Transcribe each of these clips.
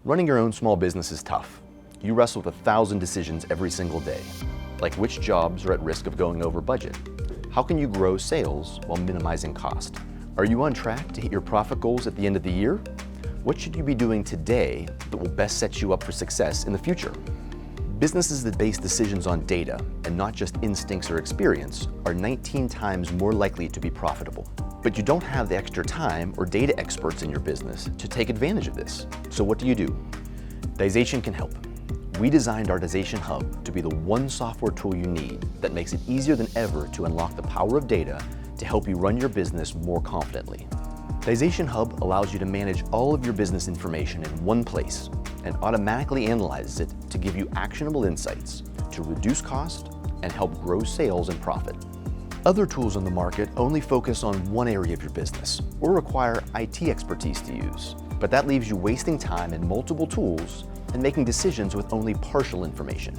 Running your own small business is tough. You wrestle with 1,000 decisions every single day, like which jobs are at risk of going over budget. How can you grow sales while minimizing cost? Are you on track to hit your profit goals at the end of the year? What should you be doing today that will best set you up for success in the future? Businesses that base decisions on data and not just instincts or experience are 19 times more likely to be profitable. But you don't have the extra time or data experts in your business to take advantage of this. So what do? Dization can help. We designed our Dization Hub to be the one software tool you need that makes it easier than ever to unlock the power of data to help you run your business more confidently. Dization Hub allows you to manage all of your business information in one place and automatically analyzes it to give you actionable insights to reduce cost and help grow sales and profit. Other tools on the market only focus on one area of your business or require IT expertise to use, but that leaves you wasting time in multiple tools and making decisions with only partial information.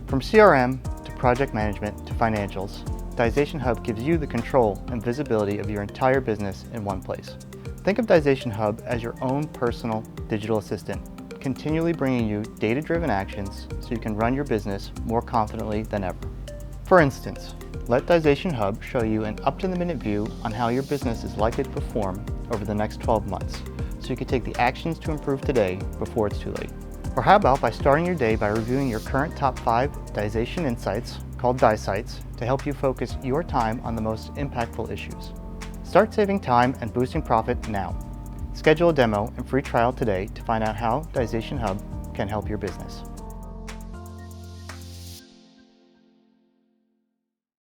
From CRM to project management to financials, Dization Hub gives you the control and visibility of your entire business in one place. Think of Dization Hub as your own personal digital assistant, continually bringing you data-driven actions so you can run your business more confidently than ever. For instance, let Dization Hub show you an up-to-the-minute view on how your business is likely to perform over the next 12 months, so you can take the actions to improve today before it's too late. Or how about by starting your day by reviewing your current top 5 Dization insights, called Disites, to help you focus your time on the most impactful issues. Start saving time and boosting profit now. Schedule a demo and free trial today to find out how Dization Hub can help your business.